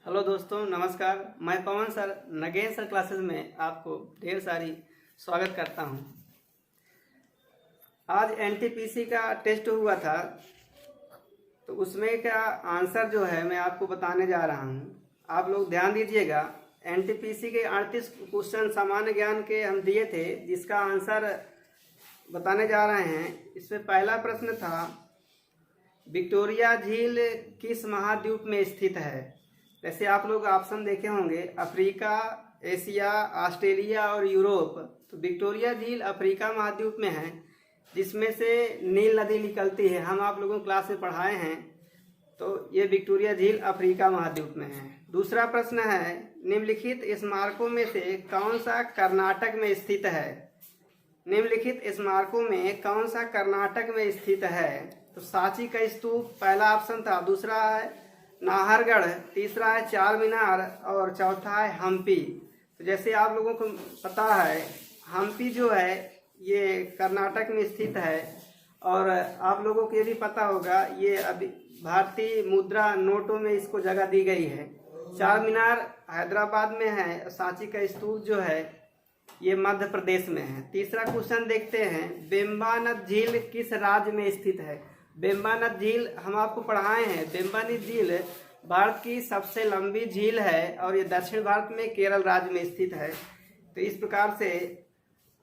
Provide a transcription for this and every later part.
Hello दोस्तों, नमस्कार। मैं पवन सर नगेन सर क्लासेस में आपको ढेर सारी स्वागत करता हूं। आज एनटीपीसी का टेस्ट हुआ था, तो उसमें का आंसर जो है मैं आपको बताने जा रहा हूं। आप लोग ध्यान दीजिएगा। एनटीपीसी के 38 क्वेश्चन सामान्य ज्ञान के हम दिए थे, जिसका आंसर बताने जा रहे हैं। इसमें पहला प्रश्न था, विक्टोरिया झील किस महाद्वीप में स्थित है। जैसे आप लोग ऑप्शन देखे होंगे, अफ्रीका, एशिया, ऑस्ट्रेलिया और यूरोप। तो विक्टोरिया झील अफ्रीका महाद्वीप में है, जिसमें से नील नदी निकलती है। हम आप लोगों क्लास में पढ़ाए हैं, तो ये विक्टोरिया झील अफ्रीका महाद्वीप में है। दूसरा प्रश्न है, निम्नलिखित स्मारकों में से कौन सा कर्नाटक में स्थित है। निम्नलिखित स्मारकों में कौन सा कर्नाटक में स्थित है। तो सांची का स्तूप पहला ऑप्शन था, दूसरा है नाहरगढ़, तीसरा है चार मीनार और चौथा है हम्पी। तो जैसे आप लोगों को पता है, हम्पी जो है ये कर्नाटक में स्थित है। और आप लोगों को ये भी पता होगा, ये अभी भारतीय मुद्रा नोटों में इसको जगह दी गई है। चार मीनार हैदराबाद में है, सांची का स्तूप जो है ये मध्य प्रदेश में है। तीसरा क्वेश्चन देखते हैं, बेम्बानद झील किस राज्य में स्थित है। बेम्बानद झील हम आपको पढ़ाए हैं। बेम्बानद झील भारत की सबसे लंबी झील है और ये दक्षिण भारत में केरल राज्य में स्थित है। तो इस प्रकार से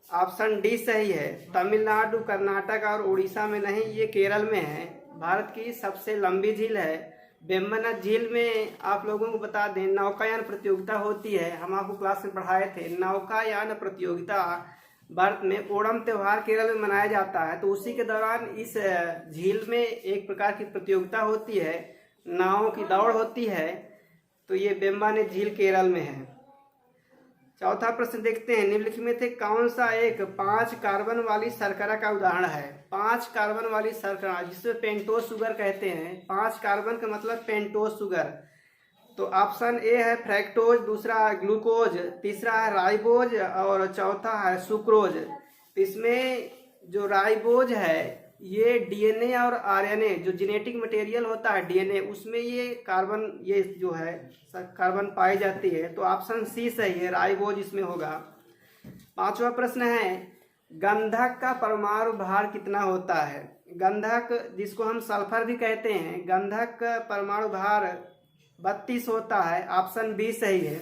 ऑप्शन डी सही है। तमिलनाडु, कर्नाटक और उड़ीसा में नहीं, ये केरल में है। भारत की सबसे लंबी झील है। बेम्बानद झील में आप लोगों को बता दें, नौकायान प्रतियोगिता होती है। हम आपको क्लास में पढ़ाए थे। नौकायान प्रतियोगिता भारत में ओणम त्योहार केरल में मनाया जाता है। तो उसी के दौरान इस झील में एक प्रकार की प्रतियोगिता होती है, नावों की दौड़ होती है। तो ये बेम्बानद झील केरल में है। चौथा प्रश्न देखते हैं, निम्नलिखित में से कौन सा एक 5 कार्बन वाली शर्करा का उदाहरण है। 5 कार्बन वाली शर्करा, जिसे पेंटोस शुगर कहते हैं। 5 कार्बन का मतलब पेंटोस शुगर। तो ऑप्शन ए है फ्रैक्टोज, दूसरा ग्लूकोज, तीसरा है राइबोज और चौथा है सुक्रोज। इसमें जो राइबोज है ये डीएनए और आरएनए, जो जेनेटिक मटेरियल होता है डीएनए, उसमें ये कार्बन, ये जो है कार्बन पाई जाती है। तो ऑप्शन सी सही है, राइबोज इसमें होगा। पांचवा प्रश्न है, गंधक का परमाणु भार कितना होता है। गंधक, जिसको हम सल्फर भी कहते हैं, गंधक का परमाणु भार 32 होता है। ऑप्शन बी सही है।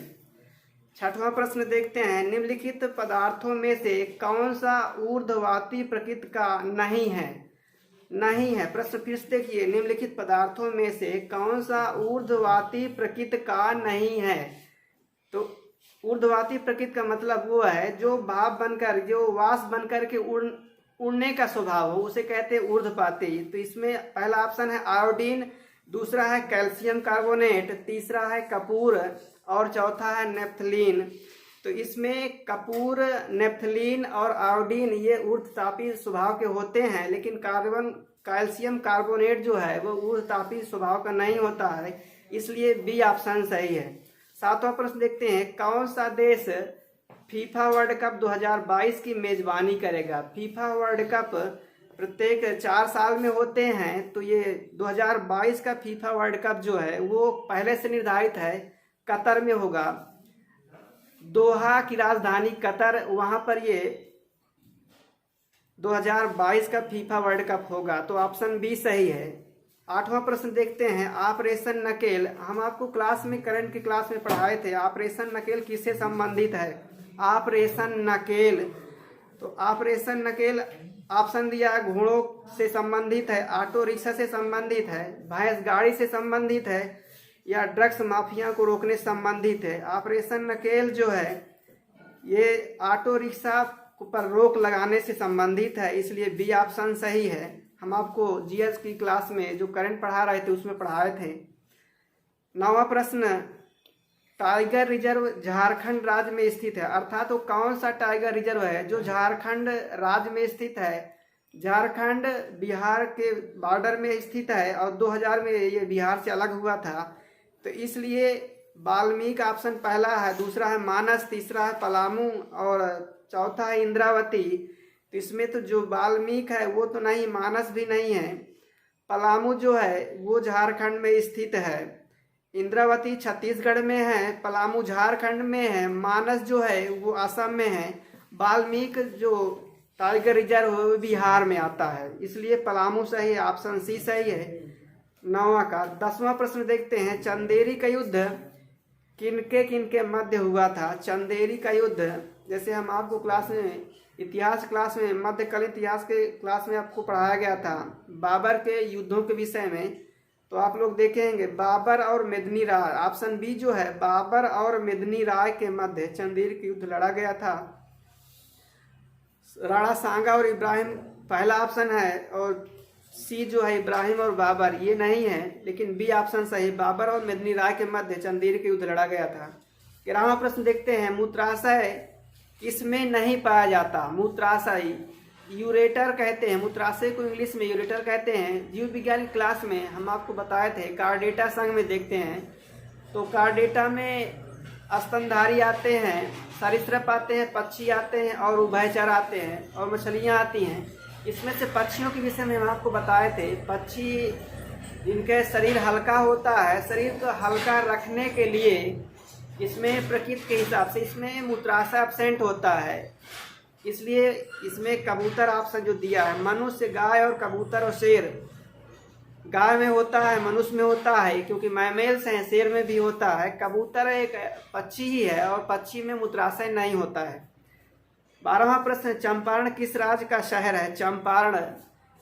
छठवां प्रश्न देखते हैं, निम्नलिखित पदार्थों में से कौन सा ऊर्ध्ववाती प्रकृति का नहीं है। नहीं है, प्रश्न फिर से देखिए, निम्नलिखित पदार्थों में से कौन सा ऊर्ध्ववाती प्रकृति का नहीं है। तो ऊर्ध्ववाती प्रकृति का मतलब वो है जो भाप बनकर, जो वाष्प बनकर के उड़ने का स्वभाव हो, उसे कहते हैं ऊर्ध्वपाती। तो इसमें पहला ऑप्शन है आयोडीन, दूसरा है कैल्शियम कार्बोनेट, तीसरा है कपूर और चौथा है नेप्थलीन। तो इसमें कपूर, नेप्थलीन और आयोडीन ये ऊर्ध्वतापी स्वभाव के होते हैं, लेकिन कैल्शियम कार्बोनेट जो है वो ऊर्ध्वतापी स्वभाव का नहीं होता है, इसलिए बी ऑप्शन सही है। सातवां प्रश्न देखते हैं, कौन सा देश फीफा वर्ल्ड कप 2022 की मेजबानी करेगा। फीफा वर्ल्ड कप प्रत्येक 4 साल में होते हैं, तो ये 2022 का फीफा वर्ल्ड कप जो है वो पहले से निर्धारित है, कतर में होगा। दोहा की राजधानी कतर, वहां पर ये 2022 का फीफा वर्ल्ड कप होगा। तो ऑप्शन बी सही है। आठवां प्रश्न देखते हैं, ऑपरेशन नकेल। हम आपको क्लास में, करंट की क्लास में पढ़ाए थे, ऑपरेशन नकेल किससे संबंधित है। ऑपरेशन नकेल, तो ऑपरेशन नकेल ऑप्शन दिया है, घोड़ों से संबंधित है, ऑटो रिक्शा से संबंधित है, भैंस गाड़ी से संबंधित है, या ड्रग्स माफिया को रोकने से संबंधित है। ऑपरेशन नकेल जो है ये ऑटो रिक्शा पर रोक लगाने से संबंधित है, इसलिए बी ऑप्शन सही है। हम आपको जीएस की क्लास में जो करंट पढ़ा रहे थे उसमें पढ़ाए थे। नौवां प्रश्न, टाइगर रिजर्व झारखंड राज्य में स्थित है। अर्थात तो कौन सा टाइगर रिजर्व है जो झारखंड राज्य में स्थित है। झारखंड बिहार के बॉर्डर में स्थित है और 2000 में ये बिहार से अलग हुआ था। तो इसलिए वाल्मीकि ऑप्शन पहला है, दूसरा है मानस, तीसरा है पलामू और चौथा है इंद्रावती। तो इसमें तो जो वाल्मीकि है वो तो नहीं, मानस भी नहीं है, पलामू जो है वो झारखंड में स्थित है। इंद्रावती छत्तीसगढ़ में है, पलामू झारखंड में है, मानस जो है वो असम में है, वाल्मीकि जो टाइगर रिजर्व है वो बिहार में आता है, इसलिए पलामू सही है, ऑप्शन सी सही है। 9वां का 10वां प्रश्न देखते हैं, चंदेरी का युद्ध किनके किनके मध्य हुआ था। चंदेरी का युद्ध, जैसे हम आपको क्लास में इतिहास क्लास में मध्यकालीन इतिहास के क्लास में आपको पढ़ाया गया था बाबर के युद्धों के विषय में, तो आप लोग देखेंगे बाबर और मेदिनी राय, ऑप्शन बी जो है बाबर और मेदिनी राय के मध्य चंदेरी का युद्ध लड़ा गया था। राणा सांगा और इब्राहिम पहला ऑप्शन है, और सी जो है इब्राहिम और बाबर ये नहीं है, लेकिन बी ऑप्शन सही, बाबर और मेदिनी राय के मध्य चंदेरी का युद्ध लड़ा गया था। 11वां प्रश्न देखते हैं, मूत्राशय किसमें नहीं पाया जाता। मूत्राशय यूरेटर कहते हैं, मूत्राशय को इंग्लिश में यूरेटर कहते हैं। जीव विज्ञान क्लास में हम आपको बताए थे, कार्डेटा संघ में देखते हैं तो कार्डेटा में स्तनधारी आते हैं, सरीसृप आते हैं, पक्षी आते हैं और उभयचर आते हैं और मछलियाँ आती हैं। इसमें से पक्षियों के विषय में हम आपको बताए थे, पक्षी जिनके शरीर हल्का होता है, शरीर को हल्का रखने के लिए इसमें प्रकृति के हिसाब से इसमें मूत्राशय एब्सेंट होता है, इसलिए इसमें कबूतर ऑप्शन जो दिया है, मनुष्य, गाय और कबूतर और शेर, गाय में होता है, मनुष्य में होता है क्योंकि मैमेल्स हैं, शेर में भी होता है, कबूतर एक पक्षी ही है और पक्षी में मूत्राशय नहीं होता है। 12वां प्रश्न, चंपारण किस राज्य का शहर है। चंपारण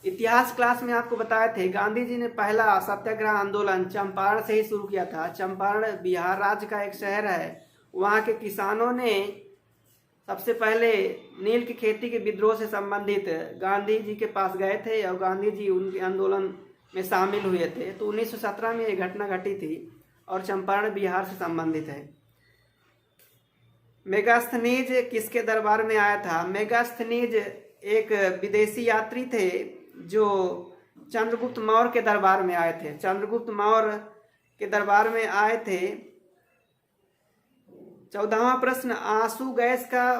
इतिहास क्लास में आपको बताए थे, गांधी जी ने पहला सत्याग्रह आंदोलन चंपारण से ही शुरू किया था। चंपारण बिहार राज्य का एक शहर है, वहाँ के किसानों ने सबसे पहले नील की खेती के विद्रोह से संबंधित गांधी जी के पास गए थे और गांधी जी उनके आंदोलन में शामिल हुए थे, तो 1917 में ये घटना घटी थी और चंपारण बिहार से संबंधित है। मेगास्थनीज किसके दरबार में आया था। मेगास्थनीज एक विदेशी यात्री थे जो चंद्रगुप्त मौर्य के दरबार में आए थे, चंद्रगुप्त मौर्य के दरबार में आए थे। 14वां प्रश्न, आंसू गैस का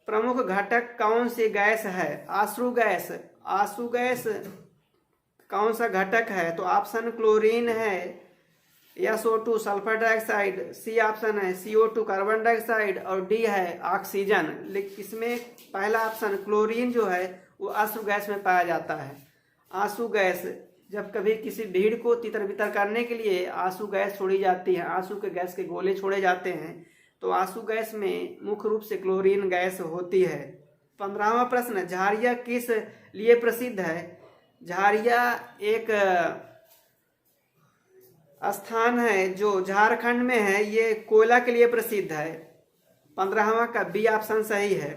प्रमुख घटक कौन सी गैस है। आंसू गैस, आंसू गैस कौन सा घटक है, तो ऑप्शन क्लोरीन है, SO2 sulphur dioxide, C option है CO2 कार्बन डाइऑक्साइड और डी है ऑक्सीजन। लेकिन इसमें पहला ऑप्शन क्लोरीन जो है वो आंसू गैस में पाया जाता है। आंसू गैस, जब कभी किसी भीड़ को तितर बितर करने के लिए आंसू गैस छोड़ी जाती है, आंसू के गैस के गोले छोड़े जाते हैं, तो आंसू गैस में मुख्य रूप से क्लोरीन गैस होती है। 15वां प्रश्न, झारिया किस लिए प्रसिद्ध है। झारिया एक स्थान है जो झारखंड में है, ये कोयला के लिए प्रसिद्ध है। 15वां का बी ऑप्शन सही है।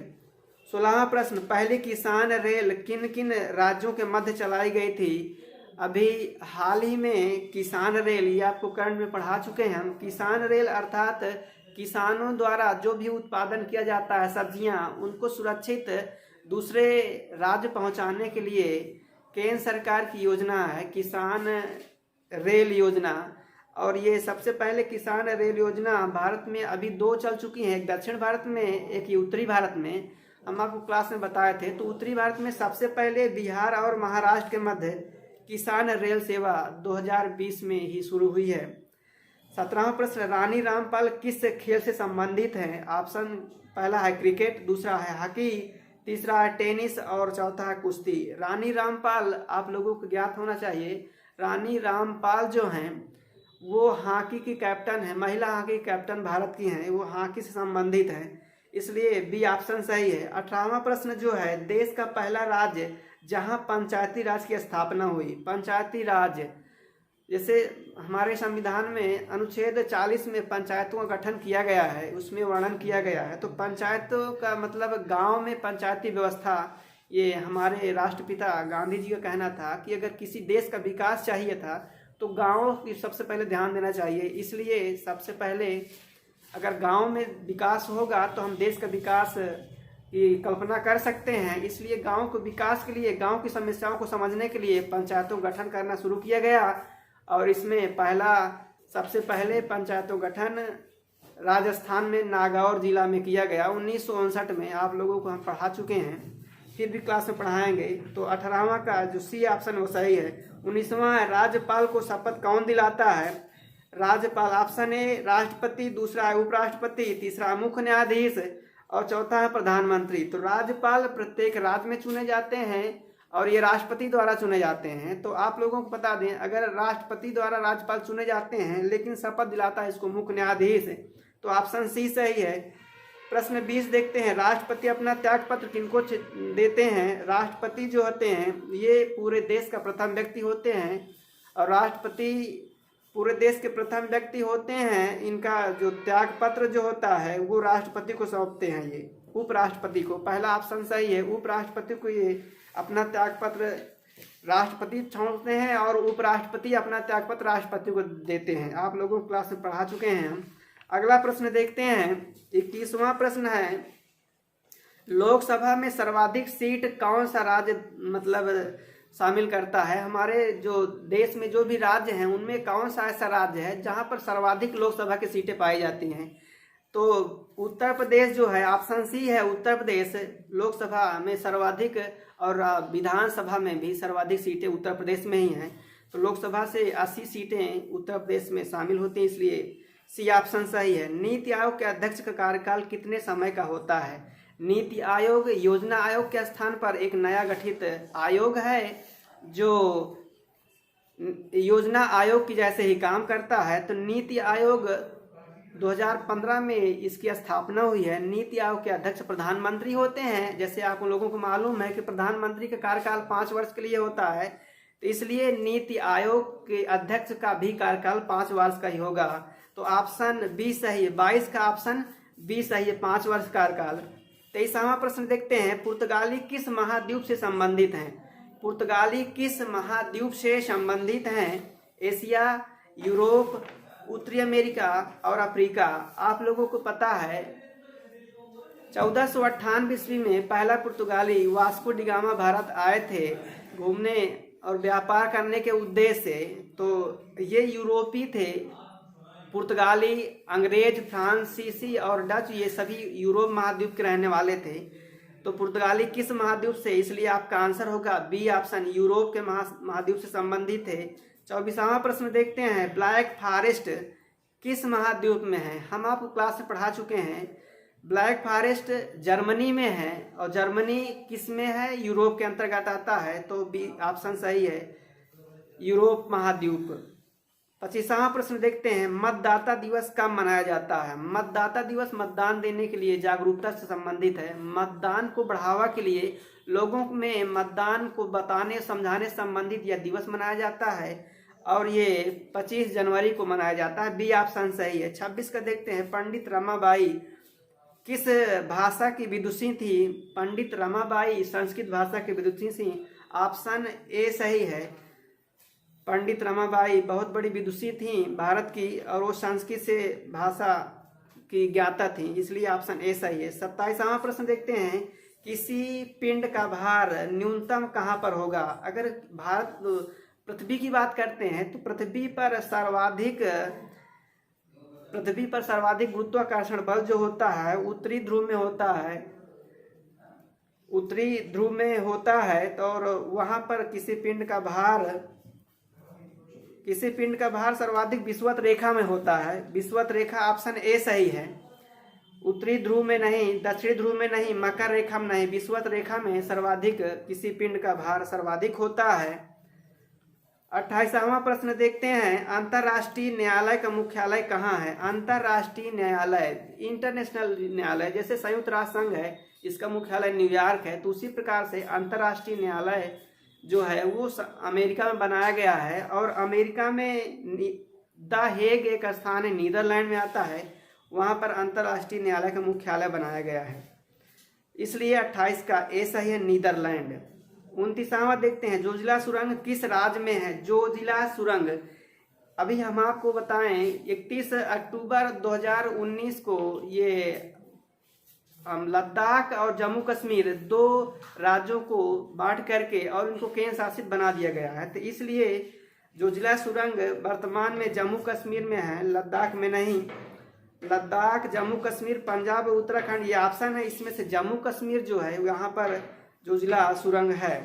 16वां प्रश्न, पहली किसान रेल किन किन राज्यों के मध्य चलाई गई थी। अभी हाल ही में किसान रेल, ये आपको करंट में पढ़ा चुके हैं हम। किसान रेल अर्थात किसानों द्वारा जो भी उत्पादन किया जाता है सब्जियां, उनको सुरक्षित दूसरे राज्य पहुंचाने के लिए केंद्र सरकार की योजना है किसान रेल योजना। और ये सबसे पहले किसान रेल योजना भारत में अभी 2 चल चुकी हैं, एक दक्षिण भारत में, एक उत्तरी भारत में। हम आपको क्लास में बताए थे, तो उत्तरी भारत में सबसे पहले बिहार और महाराष्ट्र के मध्य किसान रेल सेवा 2020 में ही शुरू हुई है। 17वां प्रश्न, रानी रामपाल किस खेल से संबंधित है। ऑप्शन पहला है क्रिकेट, दूसरा है हॉकी, तीसरा है टेनिस और चौथा है कुश्ती। रानी रामपाल आप लोगों को ज्ञात होना चाहिए, रानी रामपाल जो हैं वो हॉकी की कैप्टन है, महिला हॉकी कैप्टन भारत की हैं, वो हॉकी से संबंधित हैं, इसलिए बी ऑप्शन सही है। 18वां प्रश्न जो है, देश का पहला राज्य जहां पंचायती राज की स्थापना हुई। पंचायती राज, जैसे हमारे संविधान में अनुच्छेद 40 में पंचायतों का गठन किया गया है, उसमें वर्णन किया गया है, तो पंचायतों का मतलब गांव में पंचायती व्यवस्था। ये हमारे राष्ट्रपिता गांधी जी का कहना था कि अगर किसी देश का विकास चाहिए था तो गाँव की सबसे पहले ध्यान देना चाहिए, इसलिए सबसे पहले अगर गांव में विकास होगा तो हम देश का विकास की कल्पना कर सकते हैं। इसलिए गांव के विकास के लिए, गांव की समस्याओं को समझने के लिए पंचायतों का गठन करना शुरू किया गया। और इसमें सबसे पहले पंचायतों गठन राजस्थान में नागौर जिला में किया गया 1959 में। आप लोगों को हम पढ़ा चुके हैं, फिर भी क्लास में पढ़ाएंगे। तो 18वां का जो सी ऑप्शन वो सही है। 19वां, राज्यपाल को शपथ कौन दिलाता है। राज्यपाल। ऑप्शन ए राष्ट्रपति, दूसरा है उपराष्ट्रपति, तीसरा मुख्य न्यायाधीश और चौथा है प्रधानमंत्री। तो राज्यपाल प्रत्येक राज्य में चुने जाते हैं और ये राष्ट्रपति द्वारा चुने जाते हैं। तो आप लोगों को बता दें, अगर राष्ट्रपति द्वारा राज्यपाल चुने जाते हैं लेकिन शपथ दिलाता है इसको मुख्य न्यायाधीश, तो ऑप्शन सी सही है। प्रश्न 20 देखते हैं, राष्ट्रपति अपना त्याग पत्र किनको देते हैं? राष्ट्रपति जो होते हैं ये पूरे देश का प्रथम व्यक्ति होते हैं और राष्ट्रपति पूरे देश के प्रथम व्यक्ति होते हैं। इनका जो त्याग पत्र जो होता है वो राष्ट्रपति को सौंपते हैं, ये उपराष्ट्रपति को। पहला ऑप्शन सही है, उपराष्ट्रपति को ये अपना त्याग पत्र राष्ट्रपति सौंपते हैं और उपराष्ट्रपति अपना त्याग पत्र राष्ट्रपति को देते हैं। आप लोगों को क्लास में पढ़ा चुके हैं हम। अगला प्रश्न देखते हैं, 21वां प्रश्न है, लोकसभा में सर्वाधिक सीट कौन सा राज्य शामिल करता है? हमारे जो देश में जो भी राज्य हैं उनमें कौन सा ऐसा राज्य है जहां पर सर्वाधिक लोकसभा की सीटें पाई जाती हैं? तो उत्तर प्रदेश जो है, ऑप्शन सी है, उत्तर प्रदेश लोकसभा में सर्वाधिक और विधानसभा में भी सर्वाधिक सीटें उत्तर प्रदेश में ही हैं। तो लोकसभा से 80 सीटें उत्तर प्रदेश में शामिल होती हैं, इसलिए सी ऑप्शन सही है। नीति आयोग के अध्यक्ष का कार्यकाल कितने समय का होता है? नीति आयोग योजना आयोग के स्थान पर एक नया गठित आयोग है जो योजना आयोग की जैसे ही काम करता है। तो नीति आयोग 2015 में इसकी स्थापना हुई है। नीति आयोग के अध्यक्ष प्रधानमंत्री होते हैं। जैसे आप लोगों को मालूम है कि प्रधानमंत्री का कार्यकाल 5 वर्ष के लिए होता है, तो इसलिए नीति आयोग के अध्यक्ष का भी कार्यकाल 5 वर्ष का ही होगा। तो ऑप्शन बी सही है, 22 का ऑप्शन बी सही है, 5 वर्ष कार्यकाल। 23वां प्रश्न देखते हैं, पुर्तगाली किस महाद्वीप से संबंधित हैं? पुर्तगाली किस महाद्वीप से संबंधित हैं? एशिया, यूरोप, उत्तरी अमेरिका और अफ्रीका। आप लोगों को पता है 1498 ईस्वी में पहला पुर्तगाली वास्को डी गामा भारत आए थे घूमने और व्यापार करने के उद्देश्य से। तो ये यूरोपी थे, पुर्तगाली, अंग्रेज, फ्रांसीसी और डच, ये सभी यूरोप महाद्वीप के रहने वाले थे। तो पुर्तगाली किस महाद्वीप से? इसलिए आपका आंसर होगा बी ऑप्शन, यूरोप के महाद्वीप से संबंधित थे। 24वां प्रश्न देखते हैं, ब्लैक फॉरेस्ट किस महाद्वीप में है? हम आपको क्लास में पढ़ा चुके हैं, ब्लैक फॉरेस्ट जर्मनी में है और जर्मनी किस में है? यूरोप के अंतर्गत आता है। तो बी ऑप्शन सही है, यूरोप महाद्वीप। 25वां प्रश्न देखते हैं, मतदाता दिवस कब मनाया जाता है? मतदाता दिवस मतदान देने के लिए जागरूकता से संबंधित है। मतदान को बढ़ावा के लिए लोगों में मतदान को बताने समझाने संबंधित यह दिवस मनाया जाता है और ये 25 जनवरी को मनाया जाता है। बी ऑप्शन सही है। 26 का देखते हैं, पंडित रमाबाई किस भाषा की विदुषी थी? पंडित रमाबाई संस्कृत भाषा की विदुषी थी। ऑप्शन ए सही है, पंडित रमाबाई बहुत बड़ी विदुषी थी भारत की और वो संस्कृत से भाषा की ज्ञाता थी, इसलिए ऑप्शन ए सही है। 27वां प्रश्न देखते हैं, किसी पिंड का भार न्यूनतम कहाँ पर होगा? अगर भारत पृथ्वी की बात करते हैं तो पृथ्वी पर सर्वाधिक गुरुत्वाकर्षण बल जो होता है उत्तरी ध्रुव में होता है, उत्तरी ध्रुव में होता है। तो और वहां पर किसी पिंड का भार सर्वाधिक विषुवत रेखा में होता है। विषुवत रेखा ऑप्शन ए सही है। उत्तरी ध्रुव में नहीं, दक्षिणी ध्रुव में नहीं, मकर रेखा में नहीं, विषुवत रेखा में सर्वाधिक किसी पिंड का भार सर्वाधिक होता है। 28वां प्रश्न देखते हैं, अंतर्राष्ट्रीय न्यायालय का मुख्यालय कहाँ है? अंतर्राष्ट्रीय न्यायालय, इंटरनेशनल न्यायालय, जैसे संयुक्त राष्ट्र संघ है इसका मुख्यालय न्यूयॉर्क है, तो उसी प्रकार से अंतर्राष्ट्रीय न्यायालय जो है वो अमेरिका में बनाया गया है। और अमेरिका में द हेग एक स्थान है, नीदरलैंड में आता है, वहाँ पर अंतर्राष्ट्रीय न्यायालय का मुख्यालय बनाया गया है, इसलिए 28 का ए सही है, नीदरलैंड। 29वां देखते हैं, जोजिला सुरंग किस राज्य में है? जोजिला सुरंग अभी हम आपको बताएं 31 अक्टूबर 2019 को ये लद्दाख और जम्मू कश्मीर 2 राज्यों को बांट करके और उनको केंद्र शासित बना दिया गया है। तो इसलिए जोजिला सुरंग वर्तमान में जम्मू कश्मीर में है, लद्दाख में नहीं। लद्दाख, जम्मू कश्मीर, पंजाब और उत्तराखंड ये ऑप्शन है, इसमें से जम्मू कश्मीर जो है यहाँ पर जोजिला सुरंग है।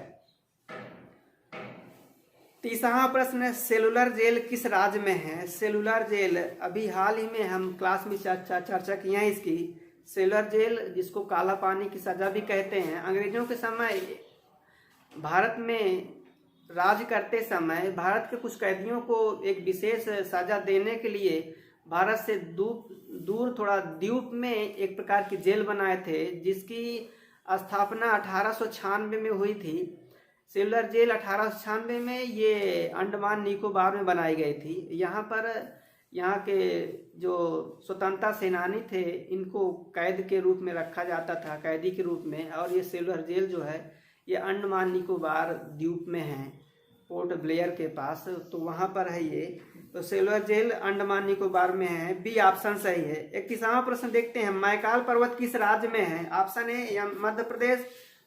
30वां प्रश्न, सेलुलर जेल किस राज्य में है? सेलुलर जेल अभी हाल ही में हम क्लास में चर्चा की है इसकी। सेलुलर जेल जिसको काला पानी की सजा भी कहते हैं, अंग्रेजों के समय भारत में राज करते समय भारत के कुछ कैदियों को एक विशेष सजा देने के लिए भारत से दूर थोड़ा द्वीप में एक प्रकार की जेल बनाए थे, जिसकी स्थापना 1896 में हुई थी। सेलुलर जेल 1896 में ये अंडमान निकोबार में बनाई गई थी। यहाँ के जो स्वतंत्रता सेनानी थे, इनको कैद के रूप में रखा जाता था, कैदी के रूप में। और ये सेलुलर जेल जो है ये अंडमान निकोबार द्वीप में है, पोर्ट ब्लेयर के पास, तो वहाँ पर है ये। तो सेलुलर जेल अंडमान निकोबार में है, बी ऑप्शन सही है। 31वां प्रश्न देखते हैं, मैकाल पर्वत किस राज्य में है? ऑप्शन ए मध्य प्रदेश,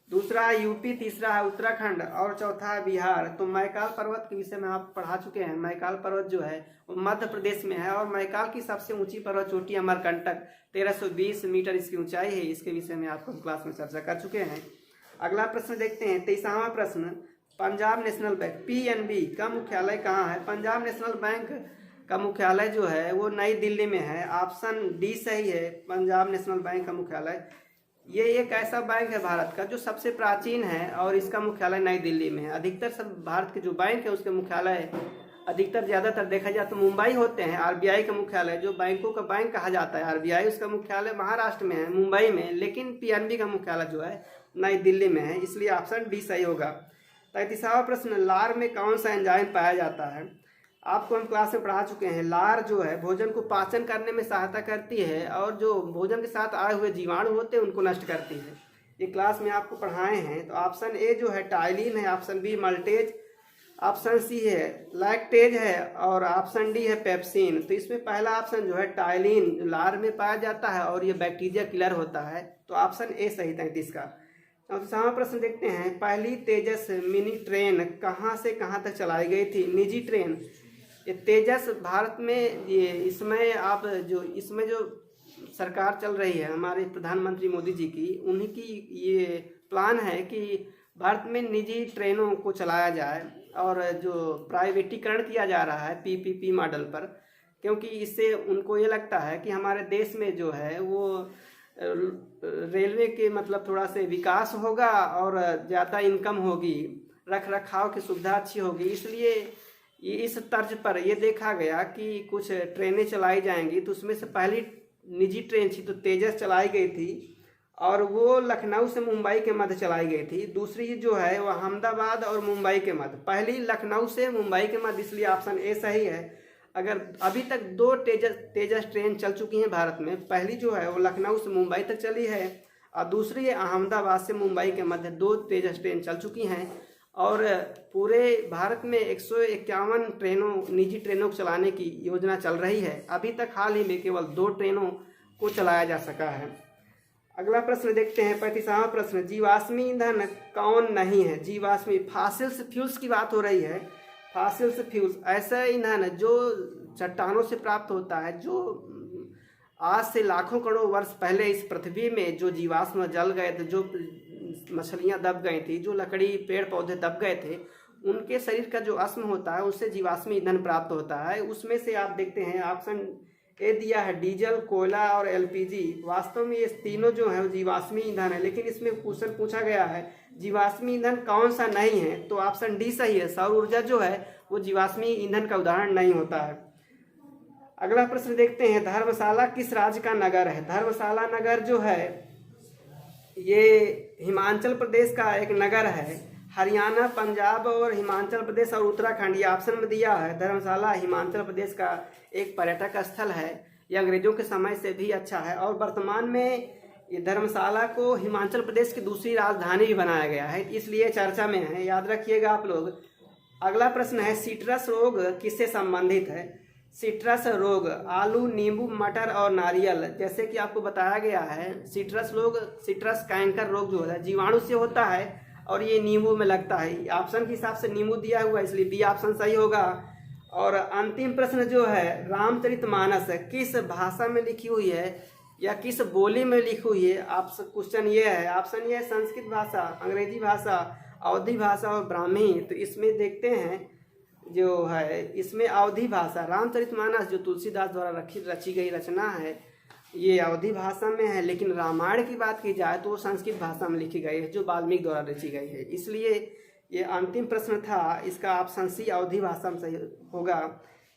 दूसरा है यूपी, तीसरा है उत्तराखंड और चौथा है बिहार। तो मैकाल पर्वत के विषय में आप पढ़ा चुके हैं। मैकाल पर्वत जो है वो मध्य प्रदेश में है और मैकाल की सबसे ऊंची पर्वत चोटी अमरकंटक 1320 मीटर इसकी ऊंचाई है। इसके विषय में आपको क्लास में चर्चा कर चुके हैं। अगला प्रश्न देखते हैं, 23वां प्रश्न, पंजाब नेशनल बैंक PNB का मुख्यालय कहाँ है? पंजाब नेशनल बैंक का मुख्यालय जो है वो नई दिल्ली में है। ऑप्शन डी सही है, पंजाब नेशनल बैंक का मुख्यालय। ये एक ऐसा बैंक है भारत का जो सबसे प्राचीन है और इसका मुख्यालय नई दिल्ली में है। अधिकतर सब भारत के जो बैंक है उसके मुख्यालय अधिकतर ज़्यादातर देखा जाए तो मुंबई होते हैं। RBI का मुख्यालय, जो बैंकों का बैंक कहा जाता है RBI, उसका मुख्यालय महाराष्ट्र में है, मुंबई में। लेकिन PNB का मुख्यालय जो है नई दिल्ली में है, इसलिए ऑप्शन डी सही होगा। 33वां प्रश्न, लार में कौन सा एंजाइम पाया जाता है? आपको हम क्लास में पढ़ा चुके हैं। लार जो है भोजन को पाचन करने में सहायता करती है और जो भोजन के साथ आए हुए जीवाणु होते हैं उनको नष्ट करती है। ये क्लास में आपको पढ़ाए हैं। तो ऑप्शन ए जो है टाइलिन है, ऑप्शन बी मल्टेज, ऑप्शन सी है लैक्टेज है और ऑप्शन डी है पेप्सिन। तो इसमें पहला ऑप्शन जो है टाइलिन लार में पाया जाता है और ये बैक्टीरिया किलर होता है। तो ऑप्शन ए सही 33 का। 34वां प्रश्न देखते हैं, पहली तेजस मिनी ट्रेन कहाँ से कहाँ तक चलाई गई थी? निजी ट्रेन। ये तेजस भारत में इसमें जो सरकार चल रही है हमारे प्रधानमंत्री मोदी जी की, उन्हीं की ये प्लान है कि भारत में निजी ट्रेनों को चलाया जाए और जो प्राइवेटीकरण किया जा रहा है PPP मॉडल पर, क्योंकि इससे उनको ये लगता है कि हमारे देश में जो है वो रेलवे के मतलब थोड़ा से विकास होगा और ज़्यादा इनकम होगी, रख रखाव की सुविधा अच्छी होगी। इसलिए ये इस तर्ज पर ये देखा गया कि कुछ ट्रेनें चलाई जाएंगी। तो उसमें से पहली निजी ट्रेन थी तो तेजस चलाई गई थी और वो लखनऊ से मुंबई के मध्य चलाई गई थी। दूसरी जो है वो अहमदाबाद और मुंबई के मध्य, पहली लखनऊ से मुंबई के मध्य, इसलिए ऑप्शन ए सही है। अगर अभी तक 2 तेजस ट्रेन चल चुकी हैं भारत में, पहली जो है वो लखनऊ से मुंबई तक चली है और दूसरी अहमदाबाद से मुंबई के मध्य 2 तेजस ट्रेन चल चुकी हैं। और पूरे भारत में 151 निजी ट्रेनों को चलाने की योजना चल रही है। अभी तक हाल ही में केवल 2 ट्रेनों को चलाया जा सका है। अगला प्रश्न देखते हैं, 35वां प्रश्न, जीवाश्मी ईंधन कौन नहीं है? जीवाश्मी फॉसिल्स फ्यूल्स की बात हो रही है। फॉसिल्स फ्यूल्स ऐसा ईंधन जो चट्टानों से प्राप्त होता है, जो आज से लाखों करोड़ वर्ष पहले इस पृथ्वी में जो जीवाश्म जल गए थे, जो मछलियां दब गई थी, जो लकड़ी पेड़ पौधे दब गए थे, उनके शरीर का जो अश्म होता है उससे जीवाश्मी ईंधन प्राप्त होता है। उसमें से आप देखते हैं ऑप्शन ए दिया है डीजल, कोयला और LPG। वास्तव में ये तीनों जो है वो जीवाश्मी ईंधन है, लेकिन इसमें क्वेश्चन पूछा गया है जीवाश्मी ईंधन कौन सा नहीं है, तो ऑप्शन डी सही है। सौर ऊर्जा जो है वो जीवाश्मी ईंधन का उदाहरण नहीं होता है। अगला प्रश्न देखते हैं, धर्मशाला किस राज्य का नगर है? धर्मशाला नगर जो है ये हिमाचल प्रदेश का एक नगर है। हरियाणा, पंजाब और हिमाचल प्रदेश और उत्तराखंड, ये ऑप्शन में दिया है। धर्मशाला हिमाचल प्रदेश का एक पर्यटक स्थल है। ये अंग्रेजों के समय से भी अच्छा है और वर्तमान में ये धर्मशाला को हिमाचल प्रदेश की दूसरी राजधानी भी बनाया गया है, इसलिए चर्चा में है, याद रखिएगा आप लोग। अगला प्रश्न है, सिट्रस रोग किससे संबंधित है? सिट्रस रोग आलू, नींबू, मटर और नारियल, जैसे कि आपको बताया गया है, सिट्रस कैंकर रोग जो है जीवाणु से होता है और ये नींबू में लगता है। ऑप्शन के हिसाब से नींबू दिया हुआ है, इसलिए बी ऑप्शन सही होगा। और अंतिम प्रश्न जो है, रामचरितमानस किस भाषा में लिखी हुई है या किस बोली में लिखी हुई है? आपसे क्वेश्चन ये है, ऑप्शन ये है संस्कृत भाषा, अंग्रेजी भाषा, अवधी भाषा और ब्राह्मी। तो इसमें देखते हैं जो है इसमें अवधी भाषा, रामचरितमानस जो तुलसीदास द्वारा रची गई रचना है ये अवधी भाषा में है, लेकिन रामायण की बात की जाए तो वो संस्कृत भाषा में लिखी गई है जो वाल्मीकि द्वारा रची गई है। इसलिए ये अंतिम प्रश्न था, इसका ऑप्शन सी अवधी भाषा में सही होगा।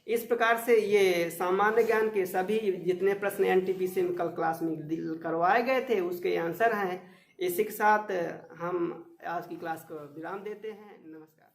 इस प्रकार से ये सामान्य ज्ञान के सभी जितने प्रश्न एनटीपीसी में कल क्लास में करवाए गए थे उसके आंसर हैं। इसी के साथ हम आज की क्लास को विराम देते हैं। नमस्कार।